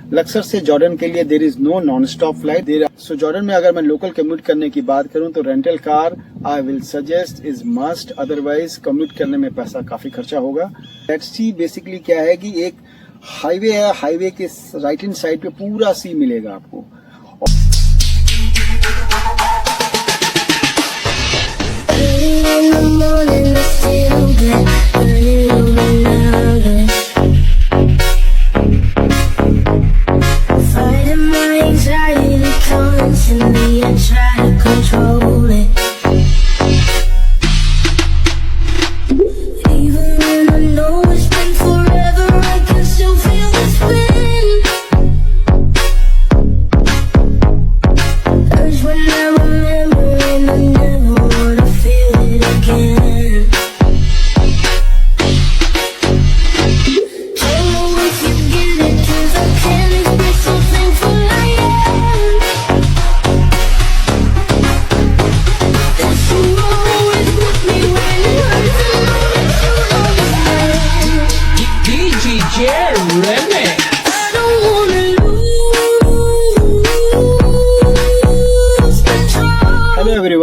लक्सर से जॉर्डन के लिए there is no non stop flight. So Jordan में अगर मैं लोकल कम्यूट करने की बात करूं तो rental car I will suggest is must, otherwise commute करने में पैसा काफी खर्चा होगा। लेट्स सी बेसिकली क्या है कि एक हाईवे है, हाईवे के राइट हैंड साइड पे पूरा सी मिलेगा आपको।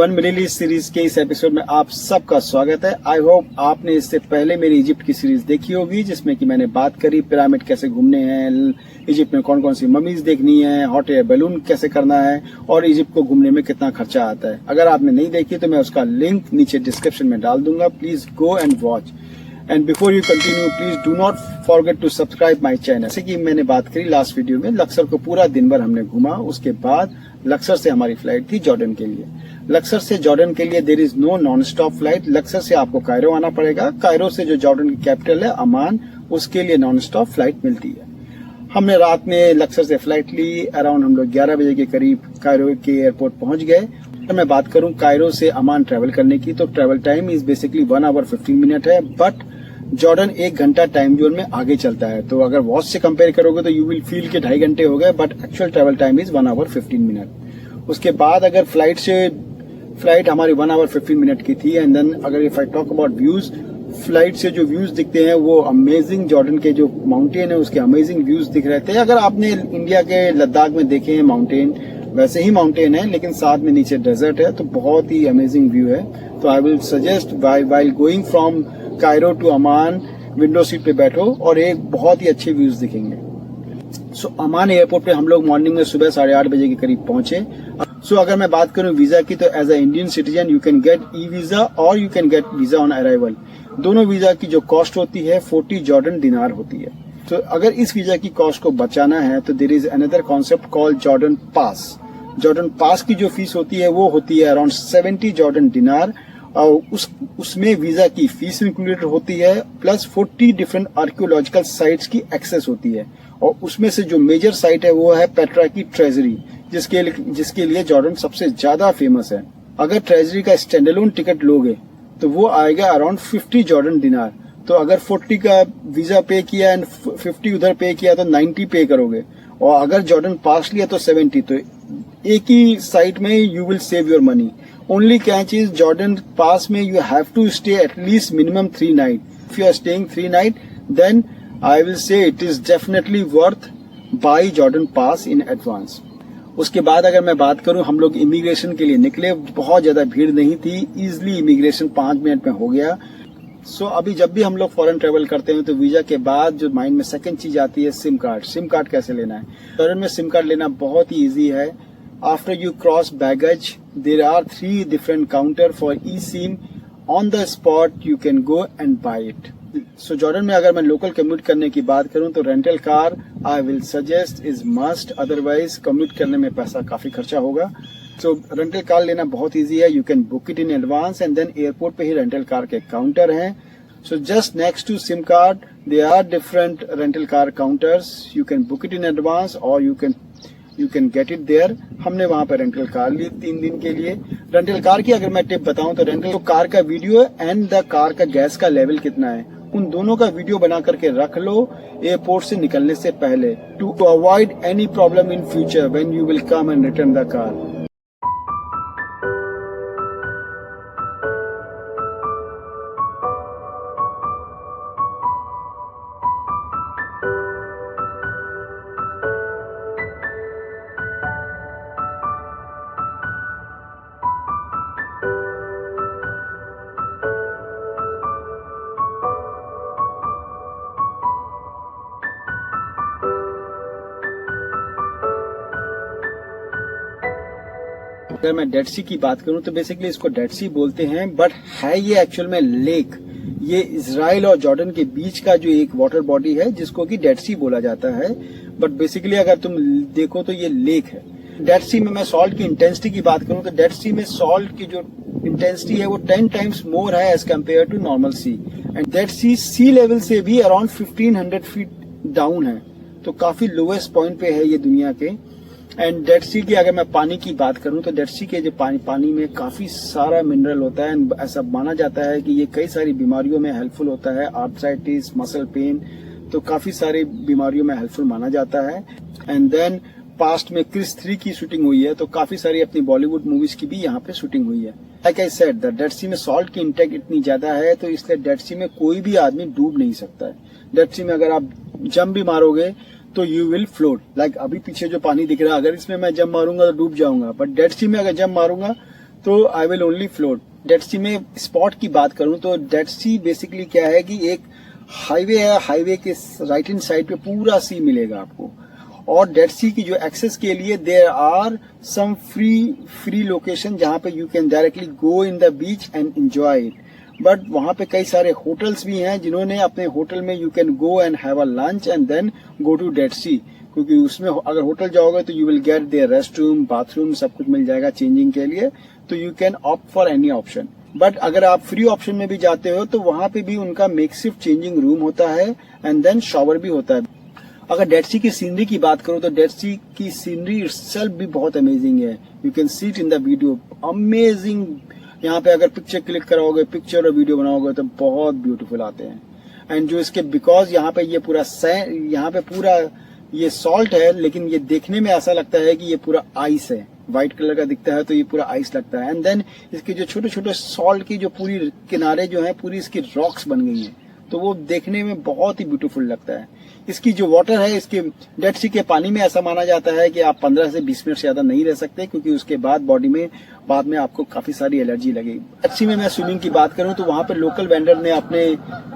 मिडिल ईस्ट सीरीज के इस एपिसोड में आप सबका स्वागत है। आई होप आपने इससे पहले मेरी इजिप्ट की सीरीज देखी होगी, जिसमें कि मैंने बात करी पिरामिड कैसे घूमने हैं, इजिप्ट में कौन कौन सी ममीज देखनी है, हॉट एयर बैलून कैसे करना है और इजिप्ट को घूमने में कितना खर्चा आता है। अगर आपने नहीं देखी तो मैं उसका लिंक नीचे डिस्क्रिप्शन में डाल दूंगा, please go and watch. And before you continue please do not forget to subscribe my channel. जैसे कि मैंने बात करी लास्ट वीडियो में, लक्सर को पूरा दिन भर हमने घूमा। उसके बाद लक्सर से हमारी फ्लाइट थी जॉर्डन के लिए। लक्सर से जॉर्डन के लिए there is no non stop flight. Luxor से आपको कायरो आना पड़ेगा। कायरो से जो जॉर्डन की कैपिटल है अमान, उसके लिए नॉन स्टॉप फ्लाइट मिलती है। हमने रात में लक्सर से फ्लाइट ली। अराउंड हम लोग 11 बजे के करीब कायरो के एयरपोर्ट पहुंच गए। अगर मैं बात करूं कायरो से अमान ट्रेवल करने की तो travel time is basically 1 hour 15 minute है, बट जॉर्डन 1 घंटा टाइम जोन में आगे चलता है। तो अगर वॉच से कंपेयर करोगे तो यू विल फील के 2.5 घंटे हो गए, but actual travel time is 1 hour 15 minute. उसके बाद अगर फ्लाइट हमारी 1 आवर 15 मिनट की थी। एंड देन अगर if I talk about views, flight से जो व्यूज दिखते हैं वो अमेजिंग, जॉर्डन के जो माउंटेन है उसके अमेजिंग व्यूज दिख रहे थे। अगर आपने इंडिया के लद्दाख में देखे हैं माउंटेन, वैसे ही माउंटेन है लेकिन साथ में नीचे डेजर्ट है, तो बहुत ही अमेजिंग व्यू है। तो I will suggest while going from Cairo to Amman, window seat पे बैठो और एक बहुत ही अच्छे व्यूज दिखेंगे। सो अमान एयरपोर्ट पे हम लोग मॉर्निंग में सुबह 8:30 बजे के करीब पहुंचे। सो अगर मैं बात करूं वीजा की तो as a Indian citizen you can get E visa और you can get visa on arrival. दोनों वीजा की जो कॉस्ट होती है 40 जॉर्डन दिनार होती है। तो अगर इस वीजा की कॉस्ट को बचाना है तो there is another concept called Jordan pass. Jordan pass की जो फीस होती है वो होती है अराउंड 70 जॉर्डन दिनार, और उसमें वीजा की फीस इंक्लूडेड होती है, प्लस 40 डिफरेंट आर्कियोलॉजिकल साइट्स की एक्सेस होती है। और उसमें से जो मेजर साइट है वो है पेट्रा की ट्रेजरी, जिसके लिए जॉर्डन सबसे ज्यादा फेमस है। अगर ट्रेजरी का स्टैंडअलोन टिकट लोगे तो वो आएगा अराउंड 50 जॉर्डन दिनार। तो अगर 40 का वीजा पे किया एंड 50 उधर पे किया तो 90 पे करोगे, और अगर जॉर्डन पास लिया तो 70। तो एक ही साइट में you will save your money. Only catch is Jordan pass में you have to stay at least minimum 3 night. If you are staying 3 night then I will say it is definitely worth buy Jordan pass in advance. उसके बाद अगर मैं बात करूं, हम लोग immigration के लिए निकले। बहुत ज्यादा भीड़ नहीं थी, इजिली इमिग्रेशन 5 मिनट में हो गया। सो अभी जब भी हम लोग फॉरेन ट्रेवल करते हैं तो वीजा के बाद जो माइंड में सेकंड चीज आती है सिम कार्ड। सिम कार्ड कैसे लेना है? फॉरेन में सिम कार्ड लेना बहुत ही इजी है। After you cross baggage there are 3 different counter for e SIM. On the spot you can go and buy it. So Jordan में अगर मैं लोकल कम्यूट करने की बात करूं तो rental car I will suggest is must, otherwise commute करने में पैसा काफी खर्चा होगा। सो रेंटल कार लेना बहुत इजी है। You can book it in advance and then airport पे ही रेंटल कार के काउंटर हैं। So just next to SIM card there are different rental car counters. You can book it in advance और you can get it there. हमने वहां पर rental car ली 3 दिन के लिए। रेंटल कार की अगर मैं टिप बताऊं तो रेंटल कार का वीडियो एंड द कार का गैस का लेवल कितना है, उन दोनों का वीडियो बना करके रख लो एयरपोर्ट से निकलने से पहले, to avoid any problem in future when you will come and return the car. अगर मैं डेड सी की बात करूं तो बेसिकली इसको डेड सी बोलते हैं, बट है ये एक्चुअल में लेक। ये इजराइल और जॉर्डन के बीच का जो एक वाटर बॉडी है जिसको कि डेड सी बोला जाता है, बट बेसिकली अगर तुम देखो तो ये लेक है। डेड सी में मैं सॉल्ट की इंटेंसिटी की बात करूं तो डेड सी में सॉल्ट की जो इंटेंसिटी है वो 10 टाइम्स मोर है as compare to normal sea. And dead sea level से भी अराउंड 1500 फीट डाउन है, तो काफी लोएस्ट पॉइंट पे है ये दुनिया के। एंड डेड सी की अगर मैं पानी की बात करूं तो डेड सी के जो पानी में काफी सारा मिनरल होता है। एंड ऐसा माना जाता है कि ये कई सारी बीमारियों में हेल्पफुल होता है, आर्थराइटिस, मसल पेन, तो काफी सारी बीमारियों में हेल्पफुल माना जाता है। एंड देन पास्ट में क्रिस 3 की शूटिंग हुई है, तो काफी सारी अपनी बॉलीवुड मूवीज की भी यहाँ पे शूटिंग हुई है। Like I said, the Dead Sea में सॉल्ट की इंटेक इतनी ज्यादा है तो इसलिए डेड सी में कोई भी आदमी डूब नहीं सकता है। डेड सी में अगर आप जंप भी मारोगे तो यू विल फ्लोट। लाइक अभी पीछे जो पानी दिख रहा है, अगर इसमें मैं जंप मारूंगा तो डूब जाऊंगा, बट डेड सी में अगर जंप मारूंगा तो I will only float. Dead Sea में स्पॉट की बात करूं तो डेड सी बेसिकली क्या है कि एक हाईवे है, हाईवे के राइट हैंड साइड पे पूरा सी मिलेगा आपको। और डेड सी की जो एक्सेस के लिए there are some free location जहां पे you can directly go in the beach and enjoy it. But वहां पे कई सारे होटल्स भी हैं जिन्होंने अपने होटल में you can go and have a lunch and then go to Dead Sea, क्योंकि उसमें अगर होटल जाओगे तो you will get there rest room, bathroom, सब कुछ मिल जाएगा चेंजिंग के लिए, तो you can opt for any option. But अगर आप फ्री ऑप्शन में भी जाते हो तो वहां पे भी उनका मेकशिफ्ट चेंजिंग रूम होता है एंड देन शॉवर भी होता है। अगर डेड सी की सीनरी की बात करूं तो डेड सी की सीनरी इटसेल्फ भी बहुत अमेजिंग है। You can see it in the video, amazing. यहाँ पे अगर पिक्चर क्लिक कराओगे, पिक्चर और वीडियो बनाओगे तो बहुत ब्यूटीफुल आते हैं। एंड जो इसके बिकॉज यहाँ पे पूरा ये सॉल्ट है, लेकिन ये देखने में ऐसा लगता है कि ये पूरा आइस है, व्हाइट कलर का दिखता है तो ये पूरा आइस लगता है। एंड देन इसके जो छोटे छोटे सॉल्ट की जो पूरी किनारे जो है पूरी इसकी रॉक्स बन गई हैं, तो वो देखने में बहुत ही ब्यूटीफुल लगता है। इसकी जो वाटर है, इसके डेड सी के पानी में ऐसा माना जाता है कि आप 15 से 20 मिनट से ज्यादा नहीं रह सकते, क्योंकि उसके बाद बॉडी में बाद में आपको काफी सारी एलर्जी लगेगी। डेड सी में मैं स्विमिंग की बात करूं तो वहां पे लोकल वेंडर ने अपने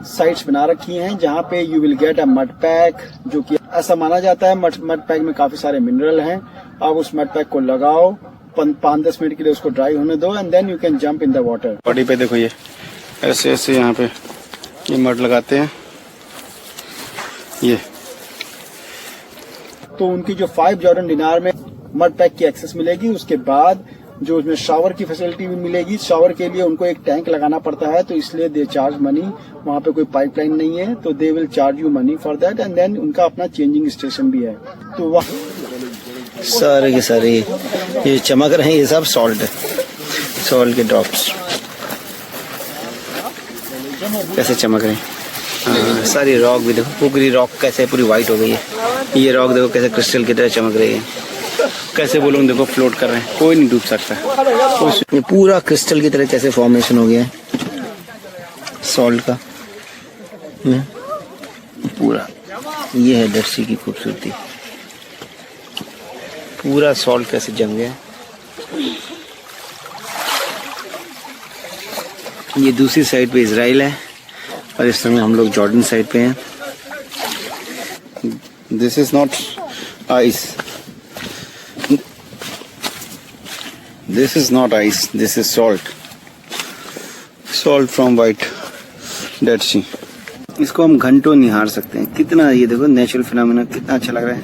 साइट्स बना रखी हैं जहां पे you will get a mud pack, जो कि ऐसा माना जाता है मड पैक में काफी सारे मिनरल हैं। आप उस मड पैक को लगाओ, 5-10 मिनट के लिए उसको ड्राई होने दो and then you can jump in the water. Body पे देखो ये ऐसे ऐसे यहाँ पे ये मड लगाते हैं ये। तो उनकी जो 5 जॉर्डन डिनार में मड पैक की एक्सेस मिलेगी। उसके बाद जो उसमें शावर की फैसिलिटी भी मिलेगी। शावर के लिए उनको एक टैंक लगाना पड़ता है, तो इसलिए दे चार्ज मनी। वहाँ पे कोई पाइपलाइन नहीं है, तो they will charge you money for that. And then उनका अपना चेंजिंग स्टेशन भी है। तो वहाँ सारे के सारे ये चमक रहे हैं, ये सब सॉल्ट है, सॉल्ट के ड्रॉप्स कैसे चमक रहे हैं। हाँ, सारी रॉक भी देखो, पूरी रॉक कैसे पूरी वाइट हो गई है। ये रॉक देखो कैसे क्रिस्टल की तरह चमक रही है, कैसे बोलूं देखो फ्लोट कर रहे हैं, कोई नहीं डूब सकता। ये पूरा क्रिस्टल की तरह कैसे फॉर्मेशन हो गया है सॉल्ट का पूरा। ये है डेड सी की खूबसूरती, पूरा सॉल्ट कैसे जम गया। ये दूसरी साइड पे इजराइल है और इस समय हम लोग जॉर्डन साइड पे हैं। This is not ice, this is not ice, this is salt, salt from white Dead Sea. इसको हम घंटों निहार सकते हैं। कितना ये देखो नेचुरल फिनोमेना, कितना अच्छा लग रहा है।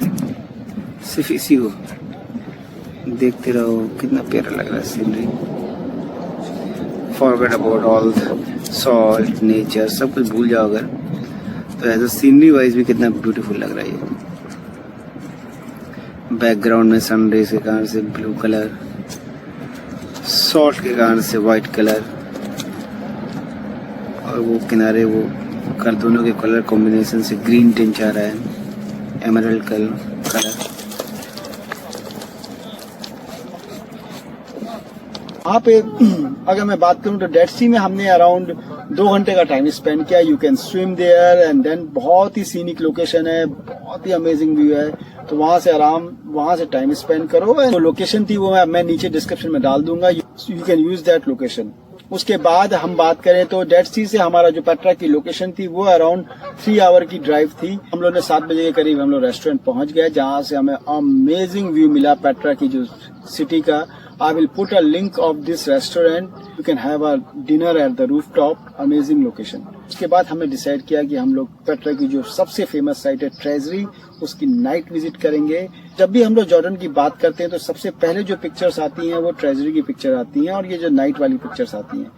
सिर्फ इसी को देखते रहो, कितना प्यारा लग रहा है scenery. Forget about all salt, nature, सब कुछ भूल जाओ अगर, तो एज अ सीनरी वाइज भी कितना ब्यूटीफुल लग रहा है ये। बैकग्राउंड में सन रेज के कारण से ब्लू कलर, सॉल्ट के कारण से वाइट कलर, और वो किनारे वो दोनों के कलर कॉम्बिनेशन से ग्रीन टिंच आ रहा है, एमरल्ड कलर। वहाँ पे अगर मैं बात करूं तो डेड सी में हमने अराउंड 2 घंटे का टाइम स्पेंड किया। You can swim there and then बहुत ही सीनिक लोकेशन है, बहुत ही अमेजिंग व्यू है, तो वहाँ से टाइम स्पेंड करो। जो लोकेशन थी वो मैं नीचे डिस्क्रिप्शन में डाल दूंगा, you can use that location. उसके बाद हम बात करें तो डेड सी से हमारा जो पेट्रा की लोकेशन थी वो अराउंड 3 आवर की ड्राइव थी। हम लोग ने 7 बजे के करीब हम लोग रेस्टोरेंट पहुंच गए, जहां से हमें अमेजिंग व्यू मिला पेट्रा की जो सिटी का। I will put a link of this restaurant. You can have a dinner at the rooftop. Amazing location. उसके बाद हमने डिसाइड किया कि हम लोग पेट्रा की जो सबसे फेमस साइट है ट्रेजरी, उसकी नाइट विजिट करेंगे। जब भी हम लोग जॉर्डन की बात करते हैं तो सबसे पहले जो पिक्चर्स आती हैं वो ट्रेजरी की पिक्चर आती हैं, और ये जो नाइट वाली पिक्चर्स आती हैं।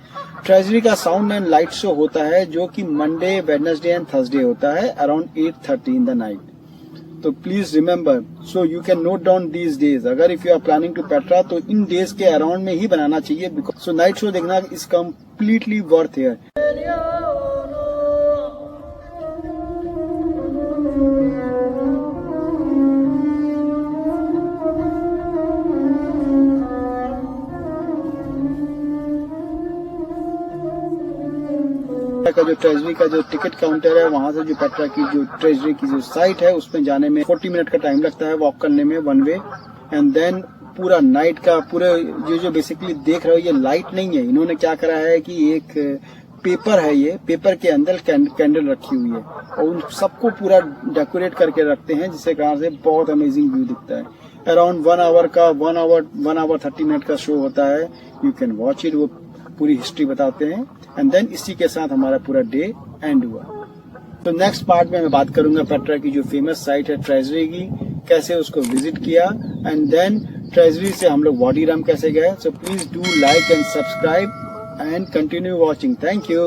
ट्रेजरी का साउंड एंड लाइट शो होता है जो कि मंडे, वेडनेसडे एंड थर्सडे होता है अराउंड 8:30 इन द नाइट। तो please remember, so you can note down these days. अगर if you are planning to Petra तो इन डेज के अराउंड में ही बनाना चाहिए, बिकॉज सो नाइट शो देखना इज कम्प्लीटली वर्थ हियर। का जो ट्रेजरी का जो टिकट काउंटर है, वहां से जो पेट्रा की जो ट्रेजरी की जो साइट है उसमें जाने में 40 मिनट का टाइम लगता है वॉक करने में, वन वे। एंड देन पूरा नाइट का पूरा जो बेसिकली देख रहे हो ये लाइट नहीं है, इन्होंने क्या करा है कि एक पेपर है, ये पेपर के अंदर कैंडल रखी हुई है और उन सबको पूरा डेकोरेट करके रखते हैं, जिससे कारण से बहुत अमेजिंग व्यू दिखता है। अराउंड 1 आवर का 1 आवर 30 मिनट का शो होता है। यू कैन वॉच इट, वो पूरी हिस्ट्री बताते हैं। एंड देन इसी के साथ हमारा पूरा डे एंड हुआ। तो नेक्स्ट पार्ट में मैं बात करूंगा पेट्रा की जो फेमस साइट है ट्रेजरी की, कैसे उसको विजिट किया, एंड देन ट्रेजरी से हम लोग वाडी रम कैसे गए। So please do like and subscribe and continue watching. Thank you.